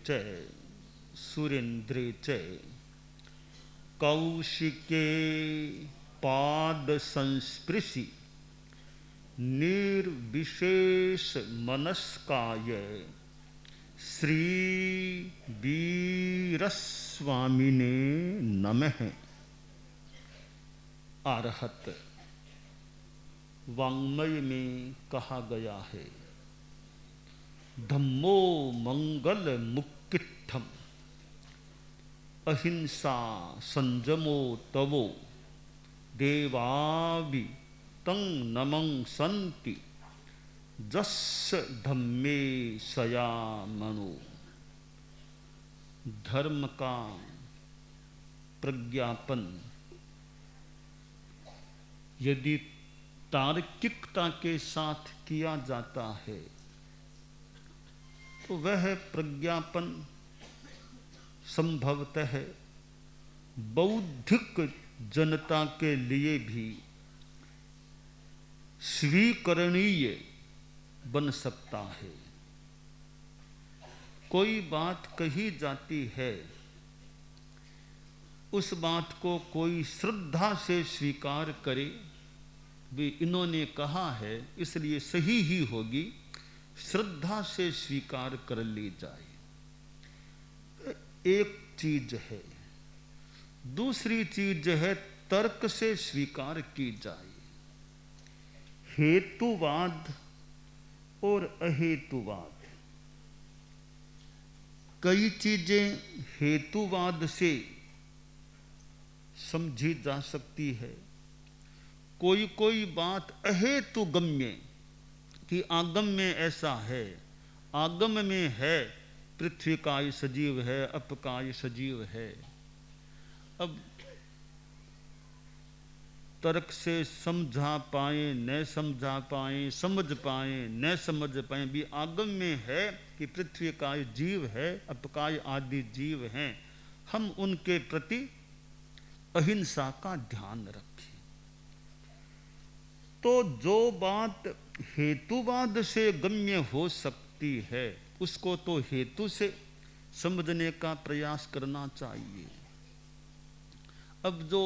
च सुरेन्द्रे च कौशिके पाद संस्पृशि निर्विशेष मनस्काय श्री वीरस्वामिने नमः। आरहत वाङ्मय में कहा गया है, धम्मो मंगल मुक्तित्थम अहिंसा संजमो तवो देवावि तं नमं संति जस्य धम्मे सया मनो। धर्म का प्रज्ञापन यदि तार्किकता के साथ किया जाता है तो वह प्रज्ञापन संभवतः बौद्धिक जनता के लिए भी स्वीकरणीय बन सकता है। कोई बात कही जाती है, उस बात को कोई श्रद्धा से स्वीकार करे, भी इन्होंने कहा है इसलिए सही ही होगी, श्रद्धा से स्वीकार कर ली जाए, एक चीज है। दूसरी चीज है तर्क से स्वीकार की जाए। हेतुवाद और अहेतुवाद, कई चीजें हेतुवाद से समझी जा सकती है, कोई कोई बात अहेतुगम्य कि आगम में ऐसा है, आगम में है पृथ्वी काय सजीव है, अपकाय सजीव है। अब तर्क से समझा पाए न समझा पाए, समझ पाए न समझ पाए, भी आगम में है कि पृथ्वी काय जीव है, अपकाय आदि जीव हैं, हम उनके प्रति अहिंसा का ध्यान रखें। तो जो बात हेतुवाद से गम्य हो सकती है उसको तो हेतु से समझने का प्रयास करना चाहिए। अब जो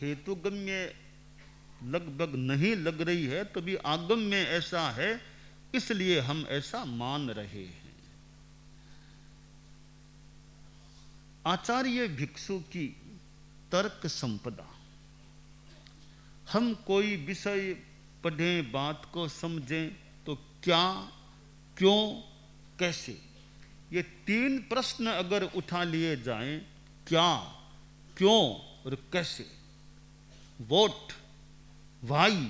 हेतुगम्य लगभग नहीं लग रही है तो भी आगम में ऐसा है इसलिए हम ऐसा मान रहे हैं। आचार्य भिक्षु की तर्क संपदा, हम कोई विषय पढ़ें, बात को समझें तो क्या, क्यों, कैसे, ये तीन प्रश्न अगर उठा लिए जाएं, क्या, क्यों और कैसे, व्हाट, व्हाई,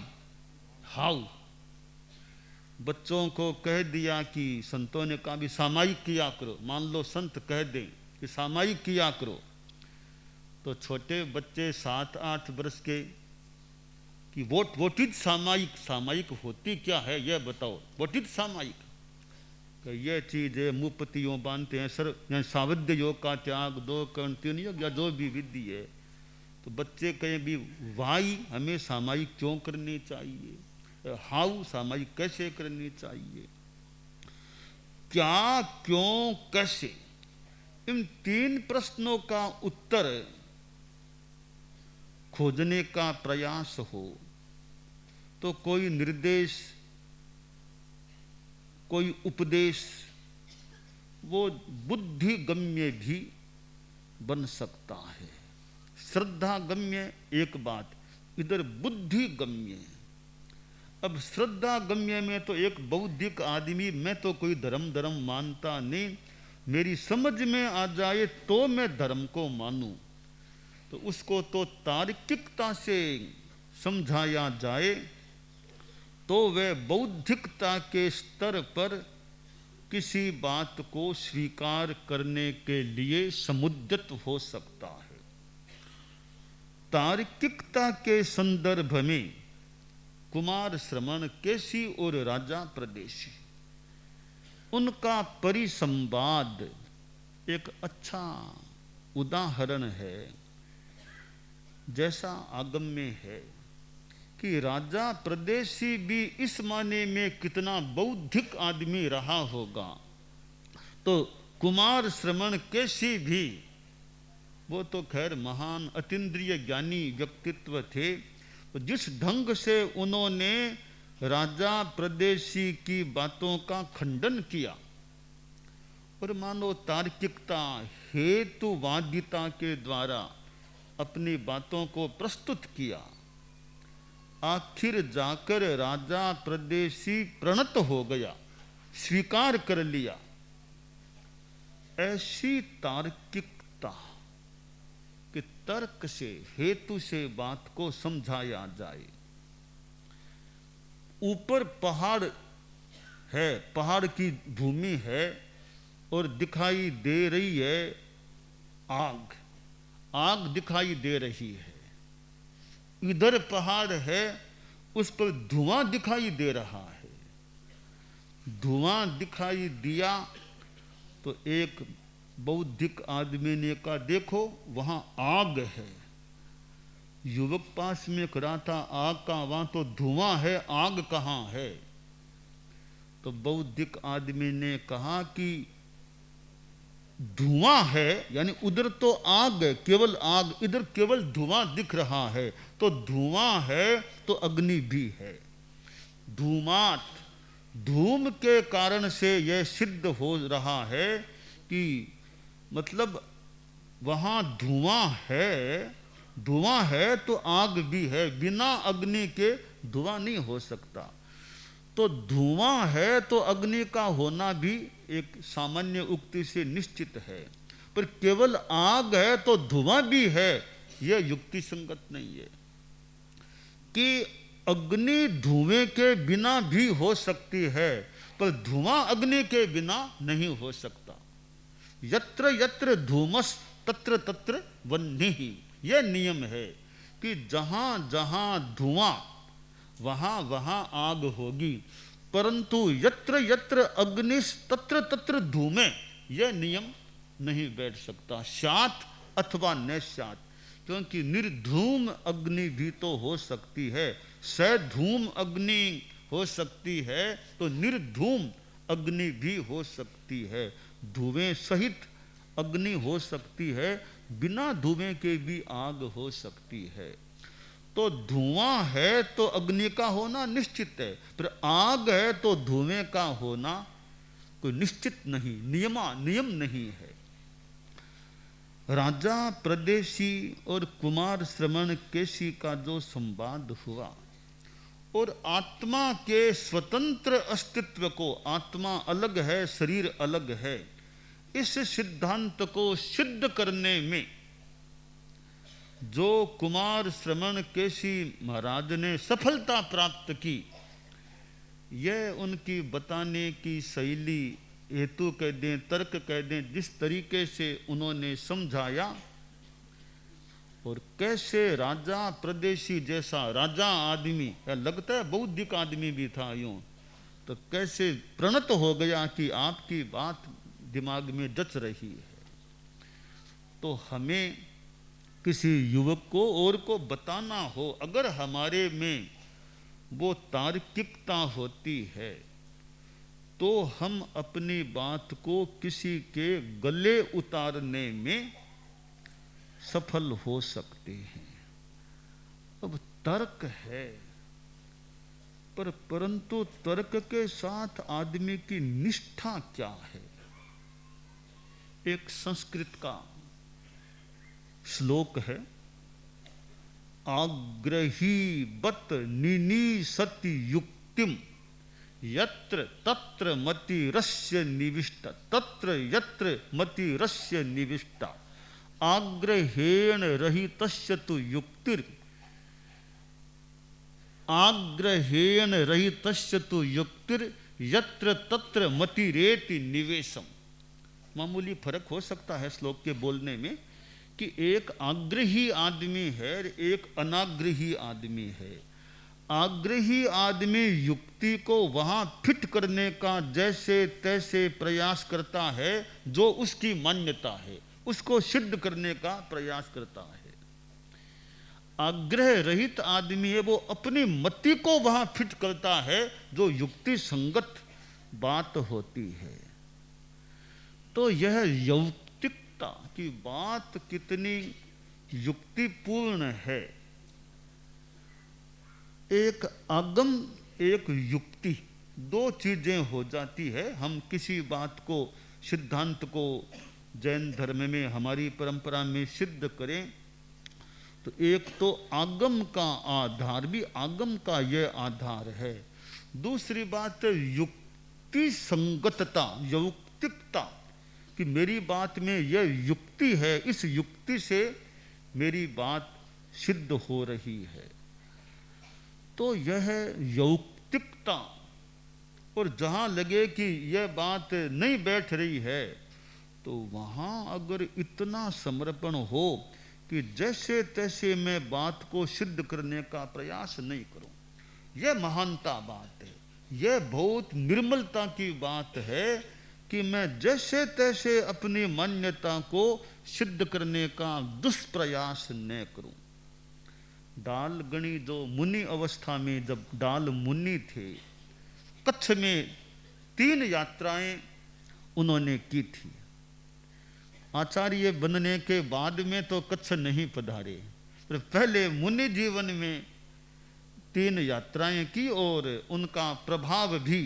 हाउ, बच्चों को कह दिया कि संतों ने कहा भी सामायिक किया करो, मान लो संत कह दें कि सामायिक किया करो, तो छोटे बच्चे 7-8 वर्ष के कि व्हाट इज सामायिक, सामायिक होती क्या है यह बताओ, व्हाट इज सामायिक, यह चीज है मुपतियों बांधते हैं सर, या सावध्य योग का त्याग, 2 कर्ण 3 योग या जो भी विधि है। तो बच्चे कहें भी वाई हमें सामायिक क्यों करनी चाहिए, हाउ सामायिक कैसे करनी चाहिए, क्या, क्यों, कैसे, इन 3 प्रश्नों का उत्तर खोजने का प्रयास हो तो कोई निर्देश, कोई उपदेश वो बुद्धिगम्य भी बन सकता है। श्रद्धा गम्य एक बात, इधर बुद्धिगम्य। अब श्रद्धा गम्य में तो एक बौद्धिक आदमी, मैं तो कोई धर्म मानता नहीं, मेरी समझ में आ जाए तो मैं धर्म को मानूं, तो उसको तो तार्किकता से समझाया जाए तो वह बौद्धिकता के स्तर पर किसी बात को स्वीकार करने के लिए समुद्यत हो सकता है। तार्किकता के संदर्भ में कुमार श्रमण, केसी और राजा प्रदेशी, उनका परिसंवाद एक अच्छा उदाहरण है। जैसा आगम में है कि राजा प्रदेशी भी इस माने में कितना बौद्धिक आदमी रहा होगा, तो कुमार श्रवण केसी भी, वो तो खैर महान अतीन्द्रिय ज्ञानी व्यक्तित्व थे, तो जिस ढंग से उन्होंने राजा प्रदेशी की बातों का खंडन किया और मानो तार्किकता हेतुवादिता के द्वारा अपनी बातों को प्रस्तुत किया, आखिर जाकर राजा प्रदेशी प्रणत हो गया, स्वीकार कर लिया। ऐसी तार्किकता कि तर्क से हेतु से बात को समझाया जाए। ऊपर पहाड़ है, पहाड़ की भूमि है और दिखाई दे रही है आग, आग दिखाई दे रही है। इधर पहाड़ है, उस पर धुआं दिखाई दे रहा है। धुआं दिखाई दिया तो एक बौद्धिक आदमी ने कहा देखो वहां आग है। युवक पास में खड़ा था, आग का, वहां तो धुआं है, आग कहां है? तो बौद्धिक आदमी ने कहा कि धुआं है, यानी उधर तो आग है, केवल आग, इधर केवल धुआं दिख रहा है। तो धुआं है तो अग्नि भी है। धूमात, धूम के कारण से यह सिद्ध हो रहा है कि मतलब वहां धुआं है, धुआं है तो आग भी है, बिना अग्नि के धुआं नहीं हो सकता। तो धुआं है तो अग्नि का होना भी एक सामान्य उक्ति से निश्चित है, पर केवल आग है तो धुआं भी है, यह युक्ति संगत नहीं है। कि अग्नि धुएं के बिना भी हो सकती है, पर धुआं अग्नि के बिना नहीं हो सकता। यत्र यत्र धूमस तत्र तत्र वह्निः, यह नियम है कि जहां जहां धुआं वहां वहां आग होगी, परंतु यत्र यत्र अग्निश तत्र तत्र धूमे, यह नियम नहीं बैठ सकता। स्यात् अथवा न स्यात्, क्योंकि निर्धूम अग्नि भी तो हो सकती है, सधूम अग्नि हो सकती है, तो निर्धूम अग्नि भी हो सकती है। धुएं सहित अग्नि हो सकती है, बिना धुएं के भी आग हो सकती है। तो धुआं है तो अग्नि का होना निश्चित है, पर आग है तो धुएं का होना कोई निश्चित नहीं, नियम नहीं है। राजा प्रदेशी और कुमार श्रवण केसी का जो संवाद हुआ और आत्मा के स्वतंत्र अस्तित्व को, आत्मा अलग है शरीर अलग है, इस सिद्धांत को सिद्ध करने में जो कुमार श्रवण केसी महाराज ने सफलता प्राप्त की, यह उनकी बताने की शैली, हेतु कह दें, तर्क कह दें, जिस तरीके से उन्होंने समझाया और कैसे राजा प्रदेशी जैसा राजा आदमी, लगता है बौद्धिक आदमी भी था यूं, तो कैसे प्रणत हो गया कि आपकी बात दिमाग में जच रही है। तो हमें किसी युवक को और को बताना हो, अगर हमारे में वो तार्किकता होती है तो हम अपनी बात को किसी के गले उतारने में सफल हो सकते हैं। अब तर्क है, परंतु तर्क के साथ आदमी की निष्ठा क्या है? एक संस्कृत का श्लोक है, आग्रही बत निनीसति युक्तिम यत्र तत्र मतिरस्य निविष्टा, तत्र यत्र मतिरस्य निविष्टा, आग्रहेण रहितस्य तु युक्तिर्, आग्रहेण रहितस्य तु युक्तिर् यत्र तत्र मतिरेति निवेशम। मामूली फर्क हो सकता है श्लोक के बोलने में कि एक आग्रही आदमी है, एक अनाग्रही आदमी है। आग्रही आदमी युक्ति को वहां फिट करने का जैसे तैसे प्रयास करता है, जो उसकी मान्यता है उसको सिद्ध करने का प्रयास करता है। आग्रह रहित आदमी है, वो अपनी मति को वहां फिट करता है जो युक्ति संगत बात होती है। तो यह यौक्तिकता की बात कितनी युक्तिपूर्ण है। एक आगम एक युक्ति, दो चीजें हो जाती है। हम किसी बात को, सिद्धांत को जैन धर्म में, हमारी परंपरा में सिद्ध करें तो एक तो आगम का आधार भी, आगम का यह आधार है। दूसरी बात युक्ति संगतता, यौक्तिकता, कि मेरी बात में यह युक्ति है, इस युक्ति से मेरी बात सिद्ध हो रही है। तो यह यौक्तिकता। और जहाँ लगे कि यह बात नहीं बैठ रही है तो वहाँ अगर इतना समर्पण हो कि जैसे तैसे मैं बात को सिद्ध करने का प्रयास नहीं करूं, यह महानता बात है। यह बहुत निर्मलता की बात है कि मैं जैसे तैसे अपनी मान्यता को सिद्ध करने का दुष्प्रयास न करूं। डालगणी जो मुनि अवस्था में, जब डाल मुनि थे, कच्छ में 3 यात्राएं उन्होंने की थी। आचार्य बनने के बाद में तो कच्छ नहीं पधारे, पर पहले मुनि जीवन में 3 यात्राएं की और उनका प्रभाव भी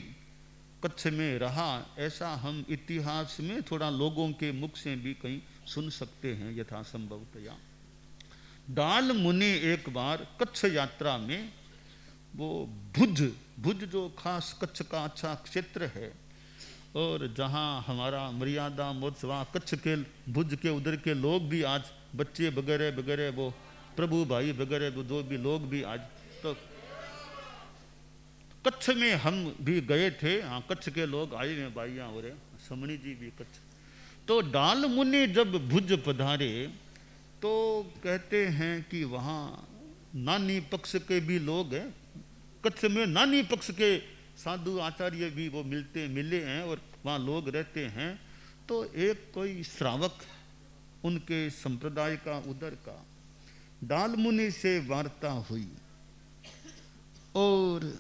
कच्छ में रहा। ऐसा हम इतिहास में थोड़ा लोगों के मुख से भी कहीं सुन सकते हैं यथासंभवतया। डाल मुनि एक बार कच्छ यात्रा में, वो भुज जो खास कच्छ का अच्छा क्षेत्र है, और जहाँ हमारा मर्यादा महोत्सव, कच्छ के भुज के उधर के लोग भी आज, बच्चे वगैरह वगैरह, वो प्रभु भाई वगैरह जो भी लोग भी आज, तो कच्छ में हम भी गए थे। हाँ, कच्छ के लोग आए हुए भाइयाँ हो रहे, समणी जी भी कच्छ। तो डाल मुनि जब भुज पधारे तो कहते हैं कि वहाँ नानी पक्ष के भी लोग हैं, कच्छ में नानी पक्ष के साधु आचार्य भी वो मिले हैं और वहाँ लोग रहते हैं। तो एक कोई श्रावक उनके संप्रदाय का, उधर का, डाल मुनि से वार्ता हुई और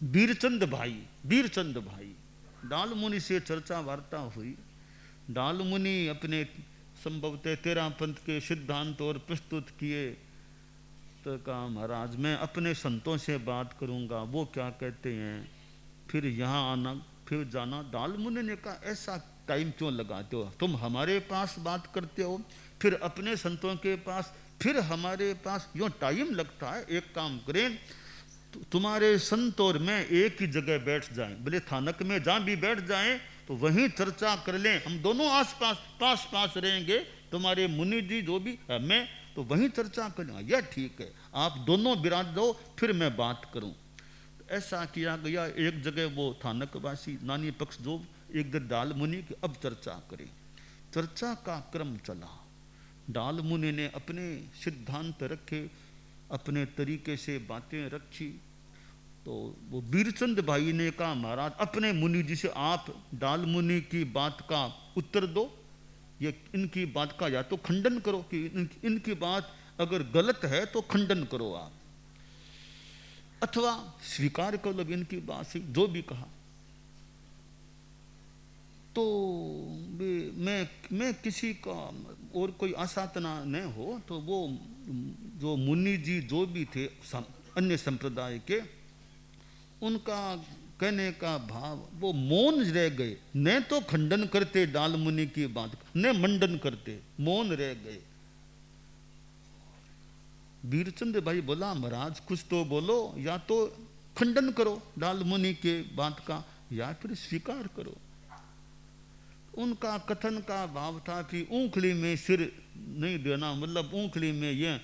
वीरचंद भाई डाल मुनि से चर्चा वार्ता हुई। डाल मुनि अपने संभवतः 13 पंथ के सिद्धांत और प्रस्तुत किए। तो कहा महाराज मैं अपने संतों से बात करूंगा, वो क्या कहते हैं, फिर यहाँ आना फिर जाना। डाल मुनि ने कहा ऐसा टाइम क्यों लगाते हो, तुम हमारे पास बात करते हो, फिर अपने संतों के पास, फिर हमारे पास, यूँ टाइम लगता है। एक काम करें, तुम्हारे संत और मैं एक ही जगह बैठ जाएं, भले थानक में जहाँ भी बैठ जाएं तो वहीं चर्चा कर लें, हम दोनों आसपास पास रहेंगे, तुम्हारे मुनि जी जो भी है, मैं तो वहीं चर्चा करें। यह ठीक है, आप दोनों विराज दो, फिर मैं बात करूं। तो ऐसा किया गया। एक जगह वो थानकवासी नानी पक्ष जो, एक दिन डाल मुनि की अब चर्चा करें। चर्चा का क्रम चला, डाल मुनि ने अपने सिद्धांत रखे, अपने तरीके से बातें रखी। तो वो वीरचंद भाई ने कहा महाराज अपने मुनि जी से आप डाल मुनि की बात का उत्तर दो, ये इनकी बात का या तो खंडन करो कि इनकी बात अगर गलत है तो खंडन करो आप, अथवा स्वीकार कर लो इनकी बात से जो भी कहा। तो मैं किसी का और कोई आसातना न हो, तो वो जो मुनि जी जो भी थे अन्य संप्रदाय के, उनका कहने का भाव, वो मौन रह गए, न तो खंडन करते डाल मुनि की बात, न मंडन करते, मौन रह गए। वीरचंद भाई बोला महाराज कुछ तो बोलो, या तो खंडन करो डाल मुनि के बात का, या फिर स्वीकार करो। उनका कथन का भाव था कि ऊँखली में सिर नहीं देना, मतलब ऊँखली में यह,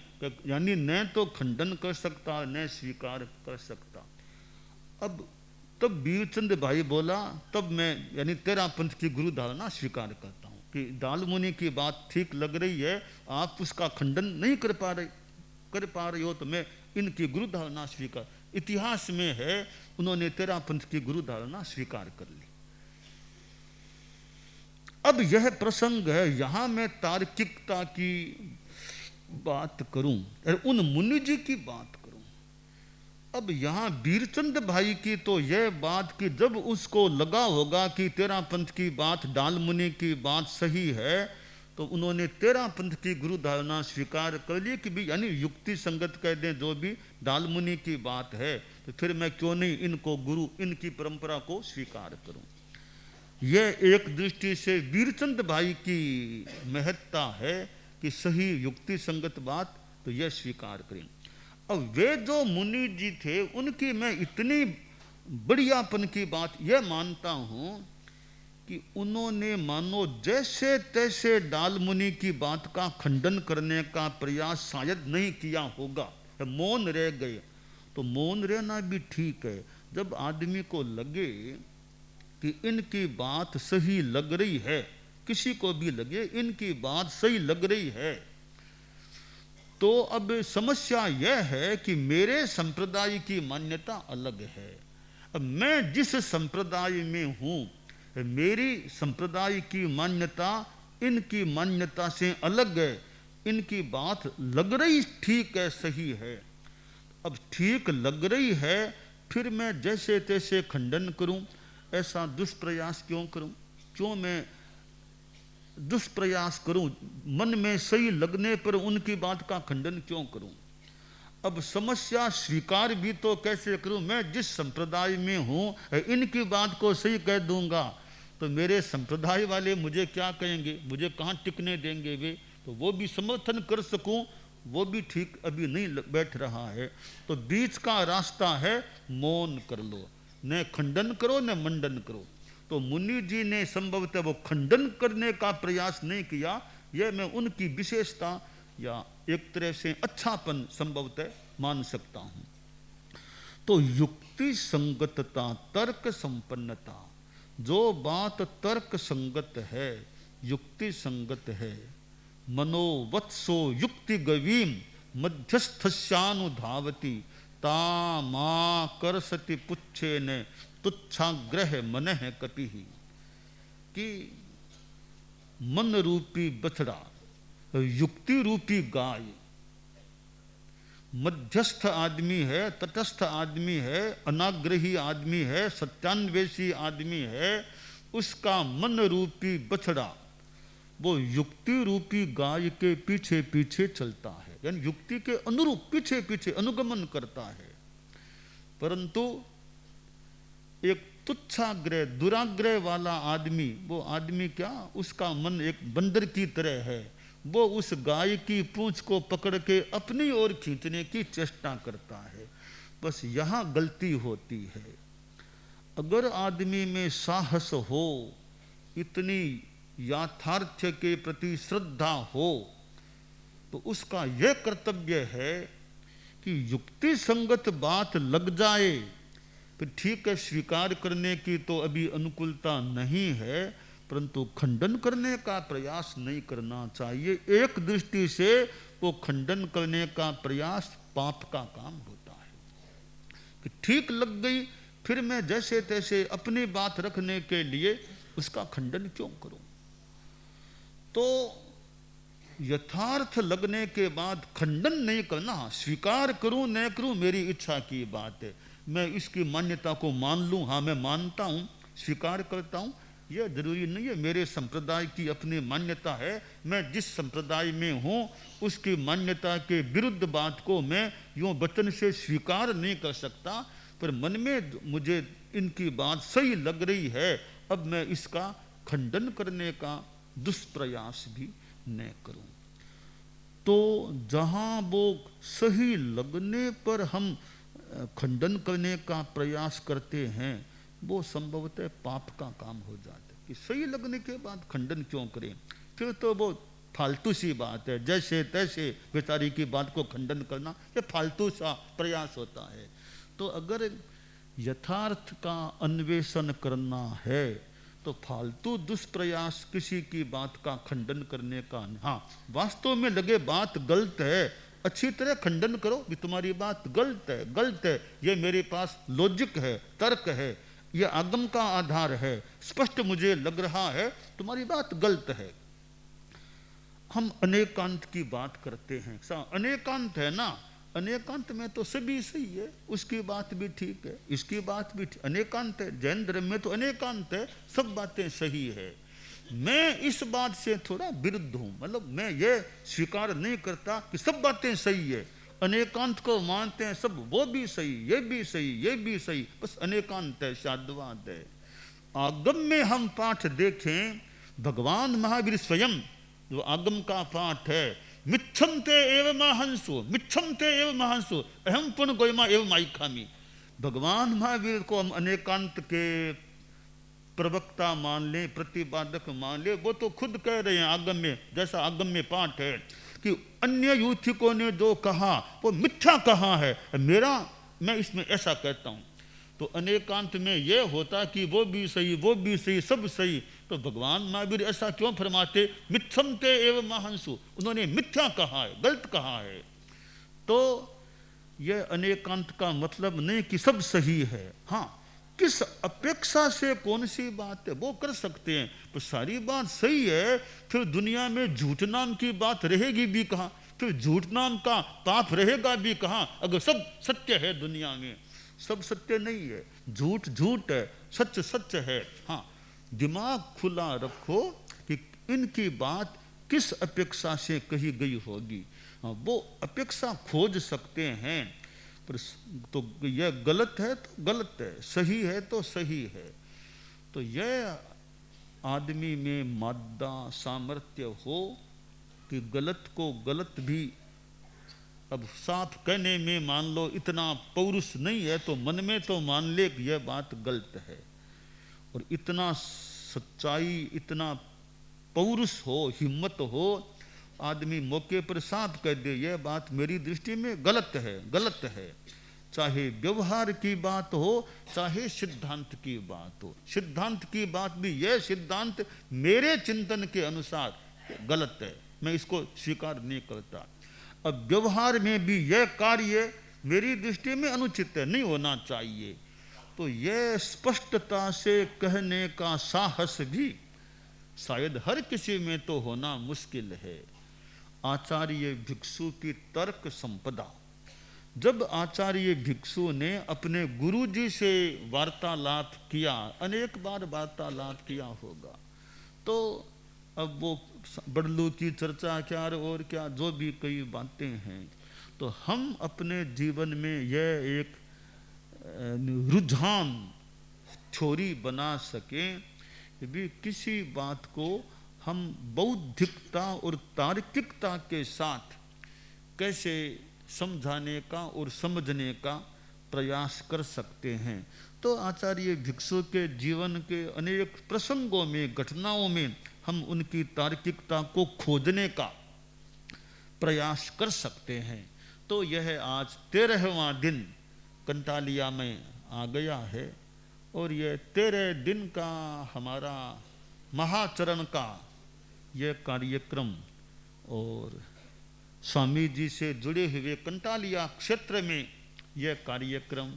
यानी न तो खंडन कर सकता न स्वीकार कर सकता। अब तब वीरचंद भाई बोला, तब मैं यानी 13 पंथ की गुरु धारणा स्वीकार करता हूँ कि डाल मुनि की बात ठीक लग रही है, आप उसका खंडन नहीं कर पा रहे हो, तो मैं इनकी गुरु धारणा स्वीकार। इतिहास में है उन्होंने 13 पंथ की गुरु धारणा स्वीकार कर ली। अब यह प्रसंग है, यहाँ मैं तार्किकता की बात करूं, उन मुनि जी की बात करूं। अब यहाँ वीरचंद भाई की तो यह बात कि जब उसको लगा होगा कि तेरा पंथ की बात, डाल मुनि की बात सही है, तो उन्होंने तेरा पंथ की गुरु धारणा स्वीकार कर ली कि भी यानी युक्ति संगत कह दें जो भी डाल मुनि की बात है, तो फिर मैं क्यों नहीं इनको गुरु, इनकी परंपरा को स्वीकार करूं। यह एक दृष्टि से वीरचंद भाई की महत्ता है कि सही युक्ति संगत बात तो यह स्वीकार करें। अब वे जो मुनि जी थे उनकी मैं इतनी बढ़ियापन की बात यह मानता हूं कि उन्होंने मानो जैसे तैसे डाल मुनि की बात का खंडन करने का प्रयास शायद नहीं किया होगा, मौन रह गए। तो मौन रहना भी ठीक है। जब आदमी को लगे कि इनकी बात सही लग रही है, किसी को भी लगे इनकी बात सही लग रही है, तो अब समस्या यह है कि मेरे संप्रदाय की मान्यता अलग है। अब मैं जिस संप्रदाय में हूं, मेरी संप्रदाय की मान्यता इनकी मान्यता से अलग है। इनकी बात लग रही ठीक है, सही है। अब ठीक लग रही है, फिर मैं जैसे तैसे खंडन करूं, ऐसा दुष्प्रयास क्यों करूं? क्यों मैं दुष्प्रयास करूं? मन में सही लगने पर उनकी बात का खंडन क्यों करूं? अब समस्या स्वीकार भी तो कैसे करूं? मैं जिस संप्रदाय में हूं, इनकी बात को सही कह दूंगा तो मेरे संप्रदाय वाले मुझे क्या कहेंगे, मुझे कहां टिकने देंगे वे? तो वो भी समर्थन कर सकूं, वो भी ठीक अभी नहीं बैठ रहा है। तो बीच का रास्ता है, मौन कर लो, न खंडन करो न मंडन करो। तो मुनि जी ने संभवतः वो खंडन करने का प्रयास नहीं किया, यह मैं उनकी विशेषता या एक तरह से अच्छापन संभवतः मान सकता हूं। तो युक्ति संगतता, तर्क संपन्नता, जो बात तर्क संगत है, युक्ति संगत है, मनोवत्सो युक्ति गवीम मध्यस्थस्यानुधावती तामा करसति पुच्छे ने तुच्छाग्रह मन है कपि ही। कि मन रूपी बछड़ा, युक्ति रूपी गाय, मध्यस्थ आदमी है, तटस्थ आदमी है, अनाग्रही आदमी है, सत्यान्वेषी आदमी है, उसका मन रूपी बछड़ा वो युक्ति रूपी गाय के पीछे पीछे चलता है, यानी युक्ति के अनुरूप पीछे पीछे अनुगमन करता है। परंतु एक तुच्छाग्रह, दुराग्रह वाला आदमी, वो आदमी क्या, उसका मन एक बंदर की तरह है, वो उस गाय की पूंछ को पकड़ के अपनी ओर खींचने की चेष्टा करता है। बस यहाँ गलती होती है। अगर आदमी में साहस हो, इतनी याथार्थ्य के प्रति श्रद्धा हो, तो उसका यह कर्तव्य है कि युक्ति संगत बात लग जाए फिर ठीक है, स्वीकार करने की तो अभी अनुकूलता नहीं है, परंतु खंडन करने का प्रयास नहीं करना चाहिए। एक दृष्टि से वो खंडन करने का प्रयास पाप का काम होता है कि ठीक लग गई, फिर मैं जैसे तैसे अपनी बात रखने के लिए उसका खंडन क्यों करूं? तो यथार्थ लगने के बाद खंडन नहीं करना, स्वीकार करूं न करूं मेरी इच्छा की बात है। मैं इसकी मान्यता को मान लूं, हाँ मैं मानता हूं, स्वीकार करता हूं, यह जरूरी नहीं है। मेरे संप्रदाय की अपनी मान्यता है, मैं जिस संप्रदाय में हूं उसकी मान्यता के विरुद्ध बात को मैं यूं वचन से स्वीकार नहीं कर सकता, पर मन में मुझे इनकी बात सही लग रही है, अब मैं इसका खंडन करने का दुष्प्रयास भी न करूं। तो जहां वो सही लगने पर हम खंडन करने का प्रयास करते हैं, वो संभवतः पाप का काम हो जाता है। कि सही लगने के बाद खंडन क्यों करें? फिर तो वो फालतू सी बात है, जैसे तैसे बेचारी की बात को खंडन करना, ये फालतू सा प्रयास होता है। तो अगर यथार्थ का अन्वेषण करना है तो फालतू दुष्प्रयास किसी की बात का खंडन करने का, हाँ वास्तव में लगे बात गलत है, अच्छी तरह खंडन करो कि तुम्हारी बात गलत है, गलत है, ये मेरे पास लॉजिक है, तर्क है, ये आगम का आधार है, स्पष्ट मुझे लग रहा है तुम्हारी बात गलत है। हम अनेकांत की बात करते हैं, अनेकांत है ना, अनेकांत में तो सभी सही है, उसकी बात भी ठीक है, इसकी बात भी ठीक, अनेकांत है। जैन धर्म में तो अनेकांत है, सब बातें सही है। मैं इस बात से थोड़ा विरुद्ध हूं, मतलब मैं ये स्वीकार नहीं करता कि सब बातें सही है। अनेकांत को मानते हैं सब, वो भी सही, ये भी सही, ये भी सही, बस अनेकांत है, शाद्वाद है। आगम में हम पाठ देखें, भगवान महावीर स्वयं जो आगम का पाठ है, मिच्छन्ते एव महांसो, मिच्छन्ते एव महांसो, अहम पुन गोयमा एव माई खामी। भगवान महावीर को हम अनेकांत के प्रवक्ता मान ले, प्रतिपादक मान ले, वो तो खुद कह रहे हैं आगम में, जैसा आगम में पाठ है कि अन्य यूथिकों ने जो कहा वो मिथ्या कहा है, मैं इसमें ऐसा कहता हूं। तो अनेकांत में ये होता कि वो भी सही, वो भी सही, सब सही, तो भगवान महावीर ऐसा क्यों फरमाते, मिथ्यन्ते एव महांसु, उन्होंने मिथ्या कहा है, गलत कहा है। तो यह अनेकांत का मतलब नहीं कि सब सही है। हाँ, किस अपेक्षा से कौन सी बात है वो कर सकते हैं, तो सारी बात सही है, फिर दुनिया में झूठ नाम की बात रहेगी भी कहाँ, फिर झूठ नाम का पाप रहेगा भी कहाँ, अगर सब सत्य है। दुनिया में सब सत्य नहीं है, झूठ झूठ है, सच सच है। हाँ, दिमाग खुला रखो कि इनकी बात किस अपेक्षा से कही गई होगी। हाँ, वो अपेक्षा खोज सकते हैं, पर तो यह गलत है तो गलत है, सही है तो सही है। तो यह आदमी में मादा सामर्थ्य हो कि गलत को गलत भी, अब साफ कहने में मान लो इतना पौरुष नहीं है तो मन में तो मान ले कि यह बात गलत है, और इतना सच्चाई, इतना पौरुष हो, हिम्मत हो, आदमी मौके पर साफ कह दे यह बात मेरी दृष्टि में गलत है, गलत है। चाहे व्यवहार की बात हो, चाहे सिद्धांत की बात हो। सिद्धांत की बात भी, यह सिद्धांत मेरे चिंतन के अनुसार गलत है, मैं इसको स्वीकार नहीं करता। अब व्यवहार में भी यह कार्य मेरी दृष्टि में अनुचित है, नहीं होना चाहिए। तो यह स्पष्टता से कहने का साहस भी शायद हर किसी में तो होना मुश्किल है। आचार्य भिक्षु की तर्क संपदा, जब आचार्य भिक्षु ने अपने गुरुजी से वार्तालाप किया, अनेक बार वार्तालाप किया होगा, तो अब वो बड़लू की चर्चा क्या और क्या जो भी कई बातें हैं, तो हम अपने जीवन में यह एक रुझान थ्योरी बना सकें कि भी किसी बात को हम बौद्धिकता और तार्किकता के साथ कैसे समझाने का और समझने का प्रयास कर सकते हैं। तो आचार्य भिक्षु के जीवन के अनेक प्रसंगों में, घटनाओं में हम उनकी तार्किकता को खोजने का प्रयास कर सकते हैं। तो यह आज 13वां दिन कंटालिया में आ गया है, और यह 13 दिन का हमारा महाचरण का यह कार्यक्रम, और स्वामी जी से जुड़े हुए कंटालिया क्षेत्र में यह कार्यक्रम,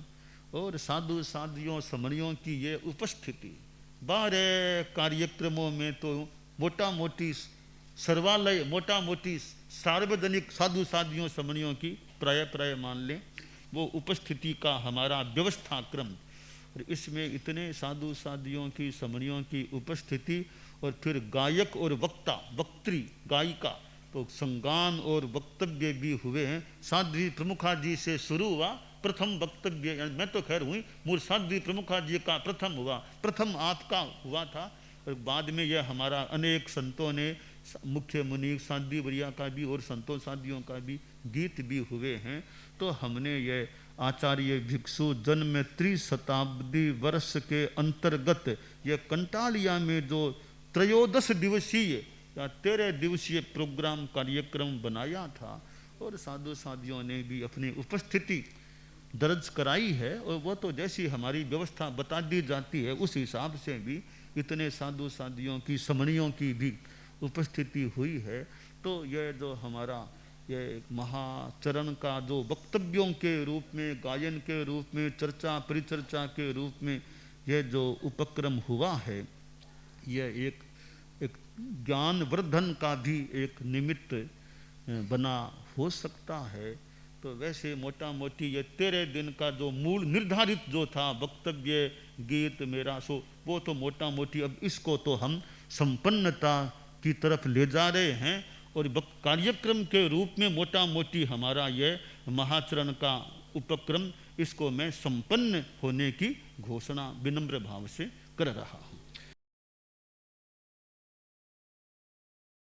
और साधु साधियों समणियों की ये उपस्थिति, 12 कार्यक्रमों में तो मोटा मोटी सर्वालय, मोटा मोटी सार्वजनिक साधु साधियों समणियों की प्राय मान लें, वो उपस्थिति का हमारा व्यवस्था क्रम, और इसमें इतने साधु साधियों की समणियों की उपस्थिति, और फिर गायक और वक्ता, वक्त्री, गायिका, तो संगान और वक्तव्य भी हुए हैं। साध्वी प्रमुखा जी से शुरू हुआ प्रथम वक्तव्य, मैं तो खैर हुई, मूल साध्वी प्रमुखा जी का प्रथम हुआ, प्रथम आपका हुआ था, और बाद में यह हमारा अनेक संतों ने, मुख्य मुनि साध्वी वरिया का भी और संतों साधियों का भी गीत भी हुए हैं। तो हमने यह आचार्य भिक्षु जन्म त्रिशताब्दी वर्ष के अंतर्गत यह कंटालिया में जो 13 दिवसीय या 13 दिवसीय प्रोग्राम कार्यक्रम बनाया था, और साधु साधियों ने भी अपनी उपस्थिति दर्ज कराई है, और वो तो जैसी हमारी व्यवस्था बता दी जाती है उस हिसाब से भी इतने साधु साधियों की समणियों की भी उपस्थिति हुई है। तो यह जो हमारा यह एक महाचरण का जो वक्तव्यों के रूप में, गायन के रूप में, चर्चा परिचर्चा के रूप में यह जो उपक्रम हुआ है, यह एक ज्ञान वर्धन का भी एक निमित्त बना हो सकता है। तो तो वैसे मोटा मोटी ये 13 दिन का जो मूल निर्धारित जो था वक्तव्य गीत मेरा सो, वो तो मोटा मोटी अब इसको तो हम संपन्नता की तरफ ले जा रहे हैं। और कार्यक्रम के रूप में मोटा मोटी हमारा ये महाचरण का उपक्रम, इसको मैं संपन्न होने की घोषणा विनम्र भाव से कर रहा हूँ।